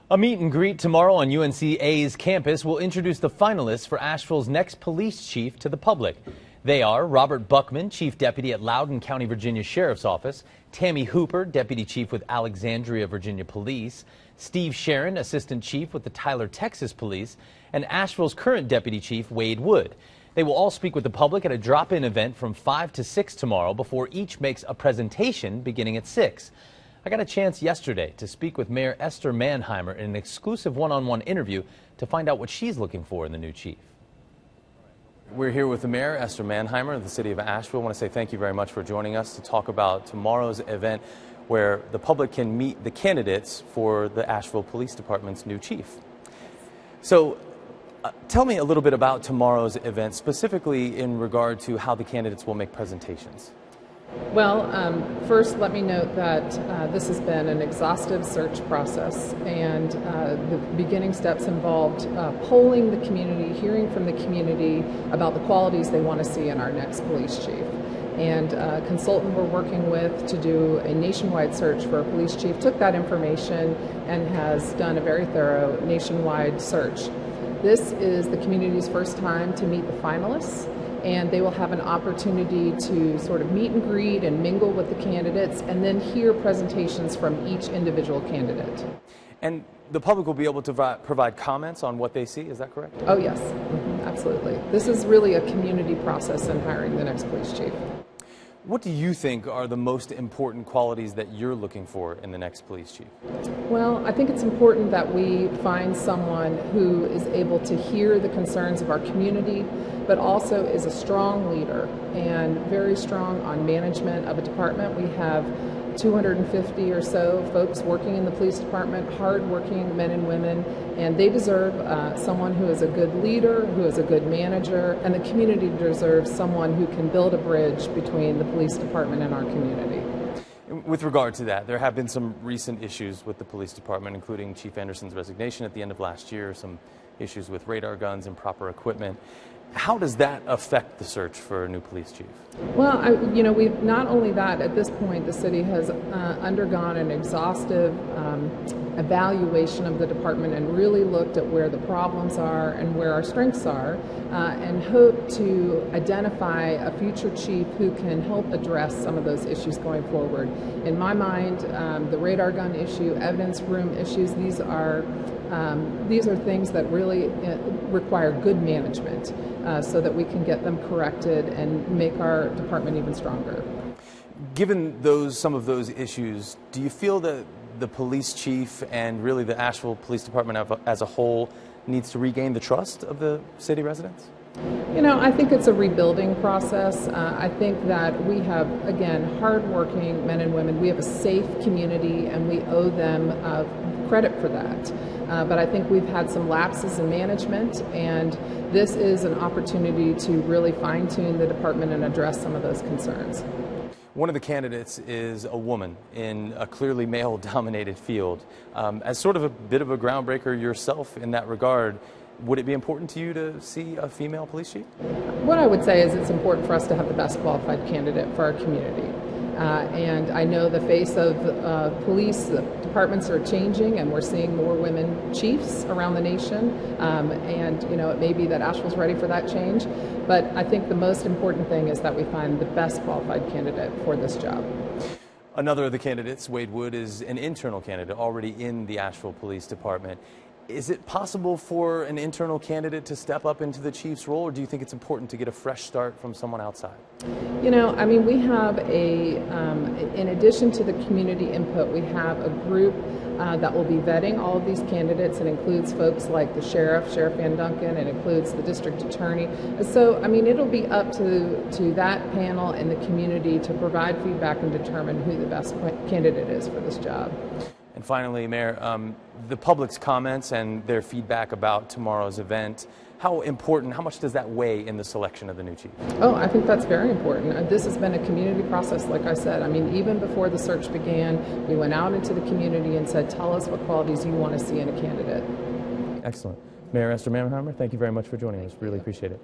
A meet and greet tomorrow on UNCA's campus will introduce the finalists for Asheville's next police chief to the public. They are Robert Buckman, Chief Deputy at Loudoun County, Virginia Sheriff's Office, Tammy Hooper, Deputy Chief with Alexandria, Virginia Police, Steve Sharon, Assistant Chief with the Tyler, Texas Police, and Asheville's current Deputy Chief, Wade Wood. They will all speak with the public at a drop-in event from 5 to 6 tomorrow before each makes a presentation beginning at 6. I got a chance yesterday to speak with Mayor Esther Manheimer in an exclusive one-on-one interview to find out what she's looking for in the new chief. We're here with the Mayor, Esther Manheimer of the city of Asheville. I want to say thank you very much for joining us to talk about tomorrow's event where the public can meet the candidates for the Asheville Police Department's new chief. So tell me a little bit about tomorrow's event, specifically in regard to how the candidates will make presentations. Well, first let me note that this has been an exhaustive search process, and the beginning steps involved polling the community, hearing from the community about the qualities they want to see in our next police chief. And a consultant we're working with to do a nationwide search for a police chief took that information and has done a very thorough nationwide search. This is the community's first time to meet the finalists, and they will have an opportunity to sort of meet and greet and mingle with the candidates and then hear presentations from each individual candidate. And the public will be able to provide comments on what they see, is that correct? Oh yes, absolutely. This is really a community process in hiring the next police chief. What do you think are the most important qualities that you're looking for in the next police chief? Well, I think it's important that we find someone who is able to hear the concerns of our community, but also is a strong leader and very strong on management of a department. We have 250 or so folks working in the police department, hard-working men and women, and they deserve someone who is a good leader, who is a good manager, and the community deserves someone who can build a bridge between the police department and our community. With regard to that, there have been some recent issues with the police department, including Chief Anderson's resignation at the end of last year, some issues with radar guns, improper equipment. How does that affect the search for a new police chief? Well, we've not only that, at this point, the city has undergone an exhaustive evaluation of the department and really looked at where the problems are and where our strengths are, and hope to identify a future chief who can help address some of those issues going forward. In my mind, the radar gun issue, evidence room issues, these are things that really require good management so that we can get them corrected and make our department even stronger. Given some of those issues, do you feel that the police chief and really the Asheville Police Department as a whole needs to regain the trust of the city residents? I think it's a rebuilding process. I think that we have, again, hardworking men and women. We have a safe community, and we owe them credit for that. But I think we've had some lapses in management, and this is an opportunity to really fine-tune the department and address some of those concerns. One of the candidates is a woman in a clearly male-dominated field. As sort of a bit of a groundbreaker yourself in that regard, would it be important to you to see a female police chief? What I would say is it's important for us to have the best qualified candidate for our community. And I know the face of police departments are changing, and we're seeing more women chiefs around the nation. And it may be that Asheville's ready for that change. But I think the most important thing is that we find the best qualified candidate for this job. Another of the candidates, Wade Wood, is an internal candidate already in the Asheville Police Department. Is it possible for an internal candidate to step up into the chief's role, or do you think it's important to get a fresh start from someone outside? We have in addition to the community input, we have a group that will be vetting all of these candidates. It includes folks like the Sheriff Van Duncan, it includes the district attorney. So, it'll be up to that panel and the community to provide feedback and determine who the best candidate is for this job. And finally, Mayor, the public's comments and their feedback about tomorrow's event, how much does that weigh in the selection of the new chief? Oh, I think that's very important. This has been a community process, like I said. Even before the search began, we went out into the community and said, tell us what qualities you want to see in a candidate. Excellent. Mayor Esther Manheimer, thank you very much for joining us. Really appreciate it.